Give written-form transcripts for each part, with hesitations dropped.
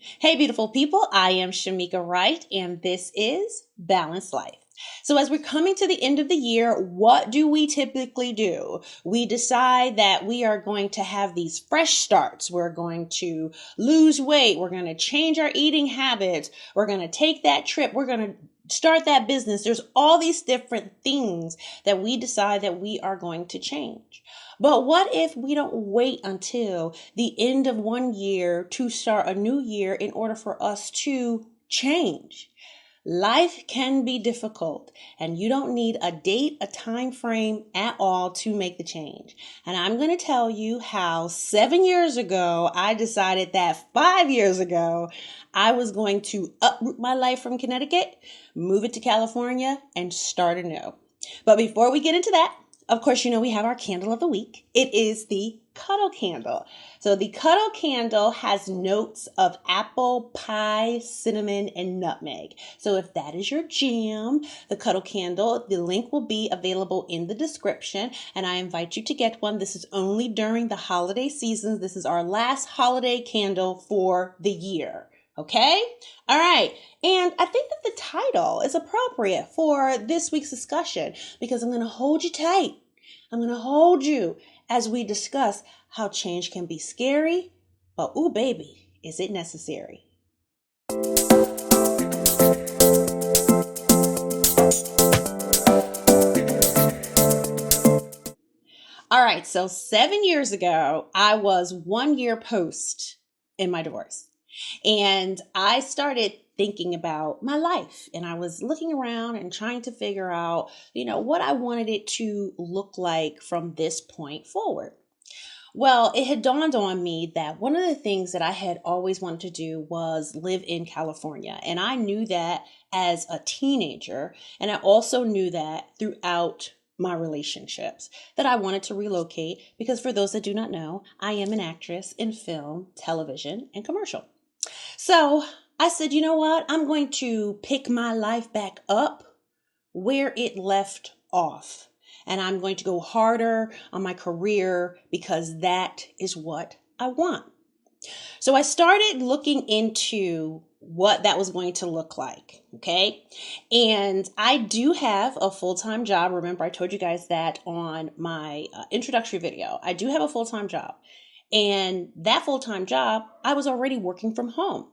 Hey, beautiful people. I am Shemeka Wright, and this is Balanced Life. So, as we're coming to the end of the year, what do we typically do? We decide that we are going to have these fresh starts. We're going to lose weight. We're going to change our eating habits. We're going to take that trip. We're going to start that business. There's all these different things that we decide that we are going to change. But what if we don't wait until the end of one year to start a new year in order for us to change? Life can be difficult, and you don't need a date, a time frame at all to make the change. And I'm going to tell you how 7 years ago, I decided that 5 years ago, I was going to uproot my life from Connecticut, move it to California, and start anew. But before we get into that, of course, we have our candle of the week. It is the cuddle candle. So the cuddle candle has notes of apple, pie, cinnamon, and nutmeg. So if that is your jam, the cuddle candle, the link will be available in the description. And I invite you to get one. This is only during the holiday seasons. This is our last holiday candle for the year. Okay? All right. And I think that the title is appropriate for this week's discussion because I'm going to hold you tight. I'm going to hold you as we discuss how change can be scary, but ooh, baby, is it necessary? All right. So 7 years ago, I was 1 year post in my divorce. And I started thinking about my life, and I was looking around and trying to figure out, what I wanted it to look like from this point forward. Well, it had dawned on me that one of the things that I had always wanted to do was live in California. And I knew that as a teenager, and I also knew that throughout my relationships that I wanted to relocate because for those that do not know, I am an actress in film, television, and commercial. So I said, you know what? I'm going to pick my life back up where it left off. And I'm going to go harder on my career because that is what I want. So I started looking into what that was going to look like. Okay. And I do have a full-time job. Remember, I told you guys that on my introductory video. I do have a full-time job. And that full-time job, I was already working from home.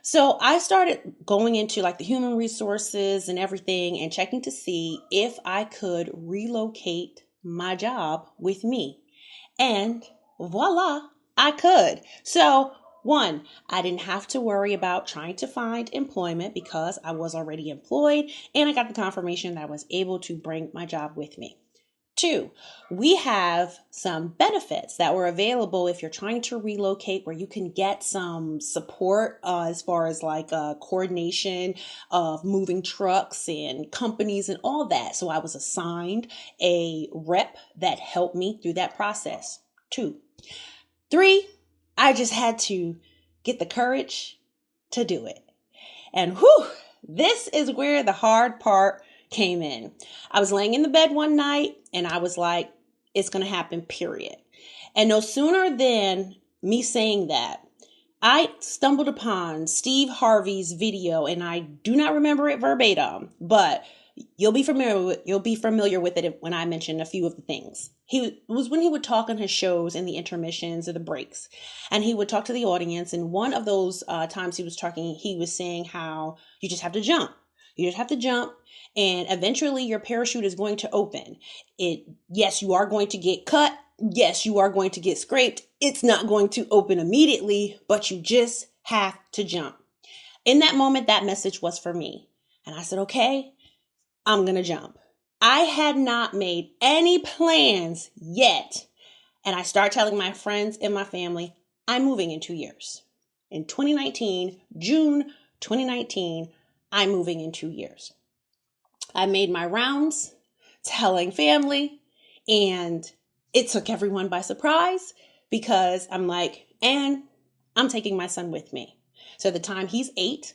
So I started going into like the human resources and everything and checking to see if I could relocate my job with me. And voila, I could. So one, I didn't have to worry about trying to find employment because I was already employed and I got the confirmation that I was able to bring my job with me. Two, we have some benefits that were available if you're trying to relocate where you can get some support as far as like coordination of moving trucks and companies and all that. So I was assigned a rep that helped me through that process. Two. Three, I just had to get the courage to do it. And this is where the hard part came in. I was laying in the bed one night and I was like, it's going to happen, period. And no sooner than me saying that, I stumbled upon Steve Harvey's video, and I do not remember it verbatim, but you'll be familiar with it when I mention a few of the things. It was when he would talk on his shows in the intermissions or the breaks, and he would talk to the audience. And one of those times he was talking, he was saying how you just have to jump. You just have to jump, and eventually your parachute is going to open. Yes, you are going to get cut. Yes, you are going to get scraped. It's not going to open immediately, but you just have to jump. In that moment, that message was for me. And I said, okay, I'm going to jump. I had not made any plans yet. And I start telling my friends and my family, I'm moving in 2 years. In 2019, June 2019, I'm moving in 2 years. I made my rounds telling family, and it took everyone by surprise because I'm like, and I'm taking my son with me. So at the time he's 8,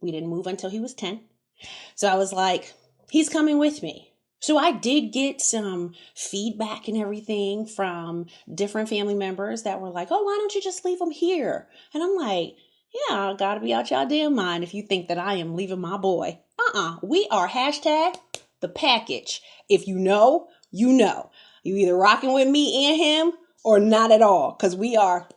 we didn't move until he was 10. So I was like, he's coming with me. So I did get some feedback and everything from different family members that were like, oh, why don't you just leave him here? And I'm like, Yeah, gotta be out y'all damn mind if you think that I am leaving my boy. We are hashtag the package. If you know, you know. You either rocking with me and him or not at all, because we are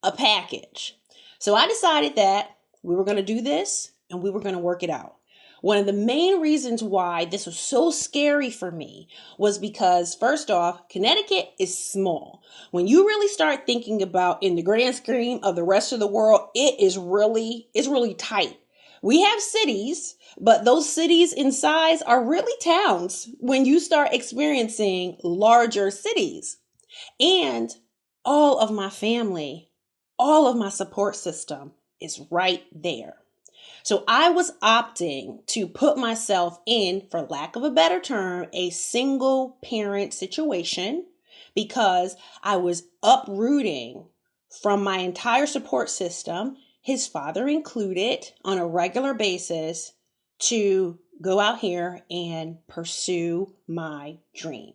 a package. So I decided that we were going to do this and we were going to work it out. One of the main reasons why this was so scary for me was because, first off, Connecticut is small. When you really start thinking about in the grand scheme of the rest of the world, it's really tight. We have cities, but those cities in size are really towns when you start experiencing larger cities. And all of my family, all of my support system is right there. So I was opting to put myself in, for lack of a better term, a single parent situation because I was uprooting from my entire support system, his father included, on a regular basis to go out here and pursue my dream.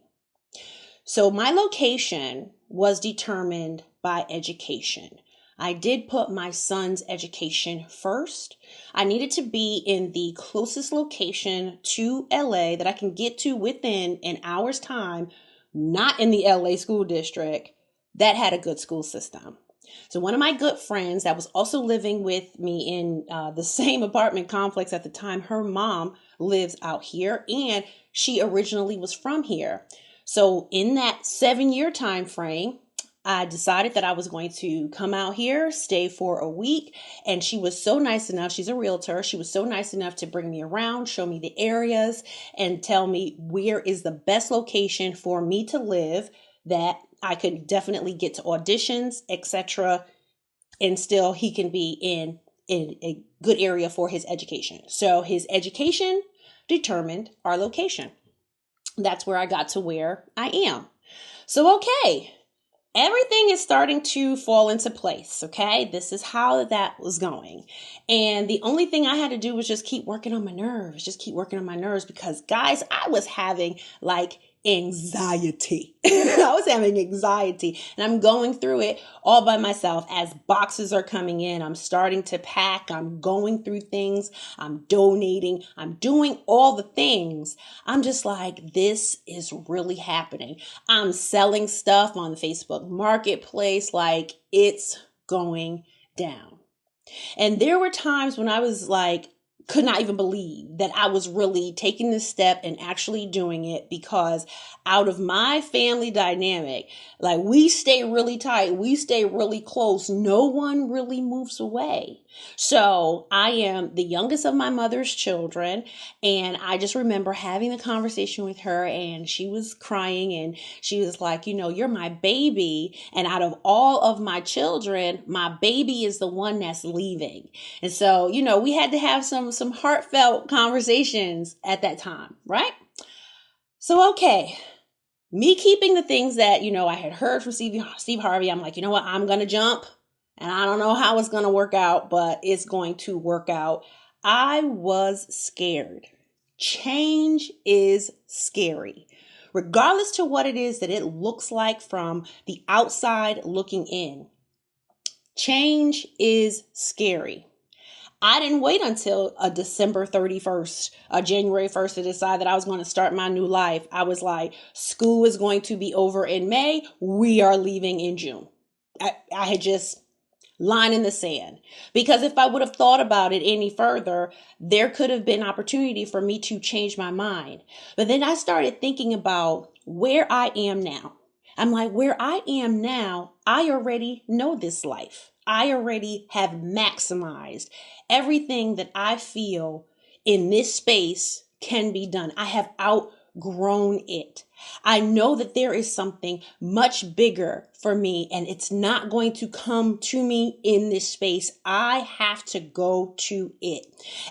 So my location was determined by education. I did put my son's education first. I needed to be in the closest location to LA that I can get to within an hour's time, not in the LA school district, that had a good school system. So one of my good friends that was also living with me in the same apartment complex at the time, her mom lives out here and she originally was from here. So in that 7-year time frame, I decided that I was going to come out here, stay for a week. And she was so nice enough. She's a realtor. She was so nice enough to bring me around, show me the areas, and tell me where is the best location for me to live that I could definitely get to auditions, etc. And still he can be in a good area for his education. So his education determined our location. That's where I got to where I am. So, okay. Everything is starting to fall into place, okay? This is how that was going. And the only thing I had to do was just keep working on my nerves, because, guys, I was having like anxiety. I was having anxiety and I'm going through it all by myself as boxes are coming in. I'm starting to pack. I'm going through things. I'm donating. I'm doing all the things. I'm just like, this is really happening. I'm selling stuff on the Facebook Marketplace. Like, it's going down. And there were times when I was like, could not even believe that I was really taking this step and actually doing it, because out of my family dynamic, like, we stay really tight. We stay really close. No one really moves away. So I am the youngest of my mother's children. And I just remember having a conversation with her and she was crying and she was like, you're my baby. And out of all of my children, my baby is the one that's leaving. And so, we had to have some heartfelt conversations at that time, right? So, okay, me keeping the things that, I had heard from Steve Harvey, I'm like, you know what, I'm going to jump and I don't know how it's going to work out, but it's going to work out. I was scared. Change is scary, regardless to what it is that it looks like from the outside looking in. Change is scary. I didn't wait until December 31st, January 1st to decide that I was going to start my new life. I was like, school is going to be over in May. We are leaving in June. I had just line in the sand, because if I would have thought about it any further, there could have been opportunity for me to change my mind. But then I started thinking about where I am now. I'm like, where I am now, I already know this life. I already have maximized everything that I feel in this space can be done. I have outgrown it. I know that there is something much bigger for me, and it's not going to come to me in this space. I have to go to it.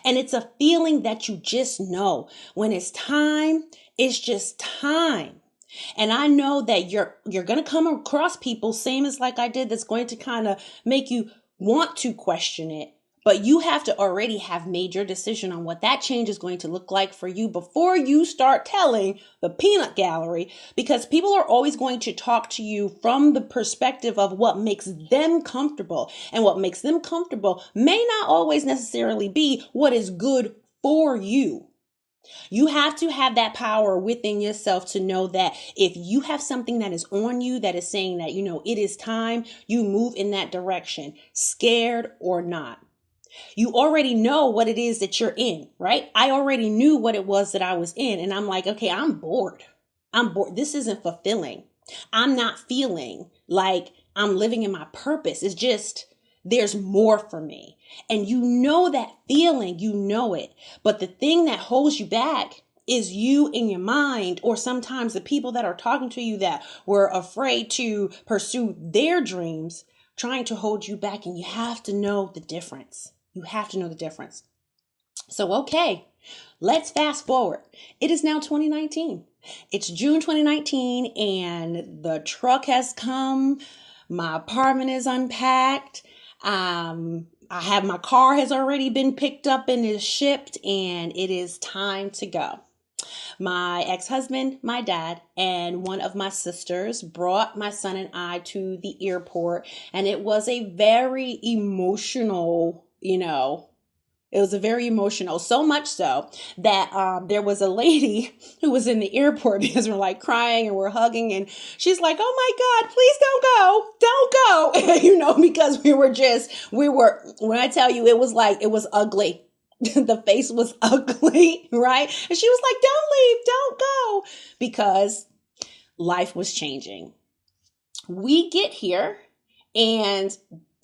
And it's a feeling that you just know when it's time, it's just time. And I know that you're going to come across people, same as like I did, that's going to kind of make you want to question it. But you have to already have made your decision on what that change is going to look like for you before you start telling the peanut gallery, because people are always going to talk to you from the perspective of what makes them comfortable. And what makes them comfortable may not always necessarily be what is good for you. You have to have that power within yourself to know that if you have something that is on you that is saying that, it is time, you move in that direction, scared or not. You already know what it is that you're in, right? I already knew what it was that I was in. And I'm like, okay, I'm bored. I'm bored. This isn't fulfilling. I'm not feeling like I'm living in my purpose. It's just, there's more for me. And you know that feeling, you know it. But the thing that holds you back is you in your mind, or sometimes the people that are talking to you that were afraid to pursue their dreams, trying to hold you back. And you have to know the difference. You have to know the difference. So, okay, let's fast forward. It is now 2019. It's June 2019 and the truck has come. My apartment is unpacked. My car has already been picked up and is shipped, and it is time to go. My ex-husband, my dad, and one of my sisters brought my son and I to the airport, and it was a very emotional, it was a very emotional, so much so that there was a lady who was in the airport because we're like crying and we're hugging, and she's like, "Oh my God, please don't go, because when I tell you, it was ugly." The face was ugly, right? And she was like, "Don't leave, don't go," because life was changing. We get here and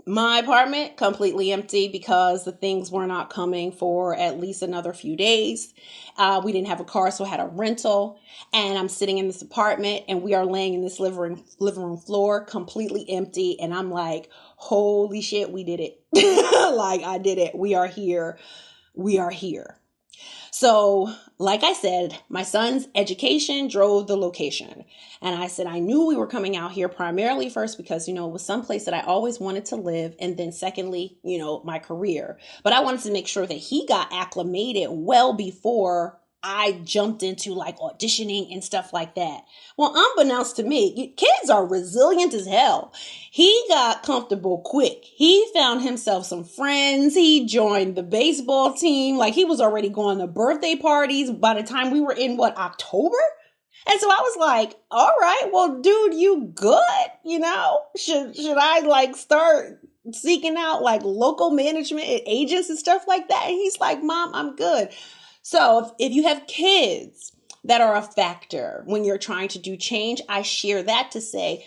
my apartment completely empty because the things were not coming for at least another few days. We didn't have a car, so I had a rental. And I'm sitting in this apartment and we are laying in this living room floor completely empty. And I'm like, holy shit, we did it. Like, I did it. We are here. We are here. So, like I said, my son's education drove the location. And I said, I knew we were coming out here primarily first because, it was someplace that I always wanted to live. And then secondly, my career. But I wanted to make sure that he got acclimated well before I jumped into like auditioning and stuff like that. Well, unbeknownst to me, kids are resilient as hell. He got comfortable quick. He found himself some friends. He joined the baseball team. Like, he was already going to birthday parties by the time we were in October? And so I was like, all right, well, dude, you good? Should I like start seeking out like local management and agents and stuff like that? And he's like, Mom, I'm good. So if you have kids that are a factor when you're trying to do change, I share that to say,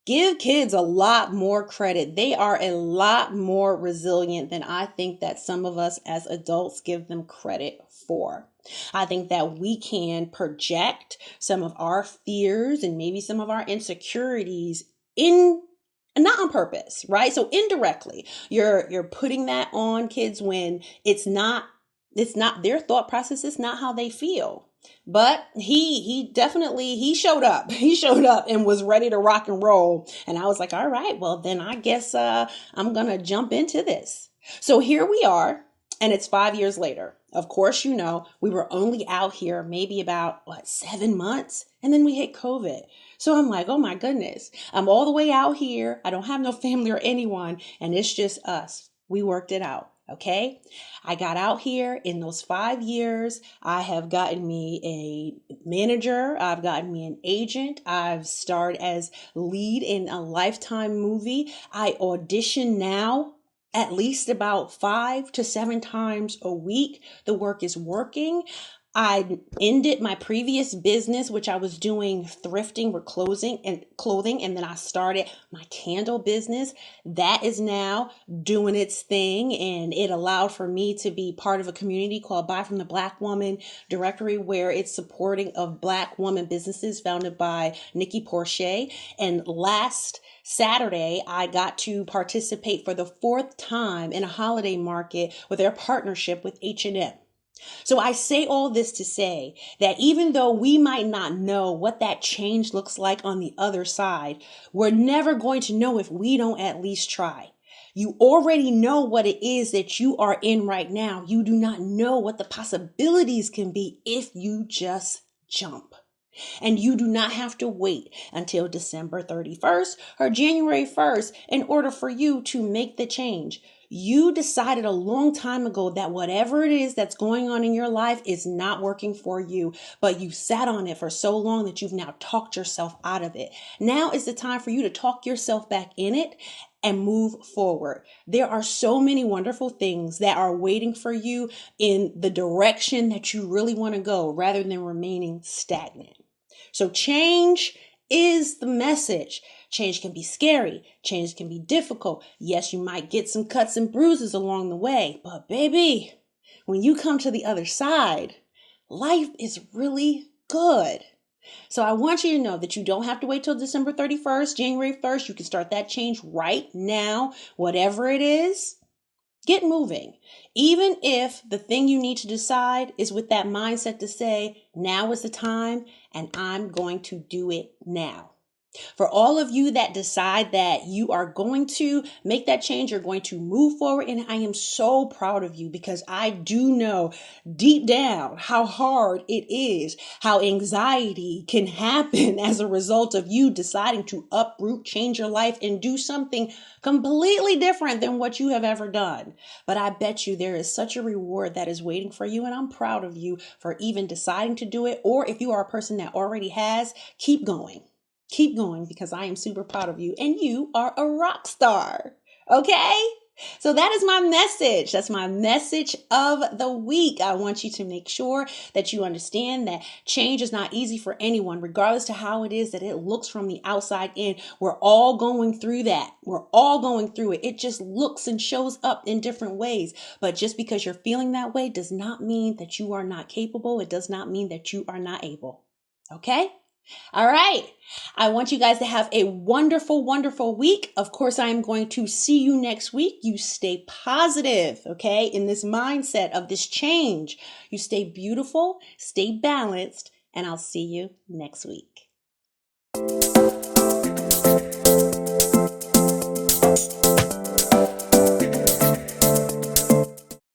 give kids a lot more credit. They are a lot more resilient than I think that some of us as adults give them credit for. I think that we can project some of our fears and maybe some of our insecurities not on purpose, right? So indirectly, you're putting that on kids when it's not their thought process, is not how they feel. But he definitely showed up. He showed up and was ready to rock and roll. And I was like, all right, well, then I guess I'm going to jump into this. So here we are. And it's 5 years later. Of course, we were only out here maybe about 7 months. And then we hit COVID. So I'm like, oh my goodness, I'm all the way out here. I don't have no family or anyone. And it's just us. We worked it out. Okay. I got out here in those 5 years. I have gotten me a manager. I've gotten me an agent. I've starred as lead in a Lifetime movie. I audition now at least about 5 to 7 times a week. The work is working. I ended my previous business, which I was doing thrifting with clothing, and then I started my candle business. That is now doing its thing, and it allowed for me to be part of a community called Buy from the Black Woman Directory, where it's supporting of Black woman businesses founded by Nikki Porche. And last Saturday, I got to participate for the 4th time in a holiday market with their partnership with H&M. So I say all this to say that even though we might not know what that change looks like on the other side, we're never going to know if we don't at least try. You already know what it is that you are in right now. You do not know what the possibilities can be if you just jump. And you do not have to wait until December 31st or January 1st in order for you to make the change. You decided a long time ago that whatever it is that's going on in your life is not working for you, but you sat on it for so long that you've now talked yourself out of it. Now is the time for you to talk yourself back in it and move forward. There are so many wonderful things that are waiting for you in the direction that you really want to go rather than remaining stagnant. So change is the message. Change can be scary. Change can be difficult. Yes, you might get some cuts and bruises along the way, but baby, when you come to the other side, life is really good. So I want you to know that you don't have to wait till December 31st, January 1st. You can start that change right now, whatever it is. Get moving. Even if the thing you need to decide is with that mindset to say, now is the time and I'm going to do it now. For all of you that decide that you are going to make that change, you're going to move forward. And I am so proud of you because I do know deep down how hard it is, how anxiety can happen as a result of you deciding to uproot, change your life and do something completely different than what you have ever done. But I bet you there is such a reward that is waiting for you. And I'm proud of you for even deciding to do it. Or if you are a person that already has, keep going. Keep going because I am super proud of you and you are a rock star. Okay? So that is my message. That's my message of the week. I want you to make sure that you understand that change is not easy for anyone, regardless to how it is that it looks from the outside in. We're all going through that. We're all going through it. It just looks and shows up in different ways. But just because you're feeling that way does not mean that you are not capable. It does not mean that you are not able. Okay? All right. I want you guys to have a wonderful, wonderful week. Of course, I am going to see you next week. You stay positive, okay, in this mindset of this change. You stay beautiful, stay balanced, and I'll see you next week.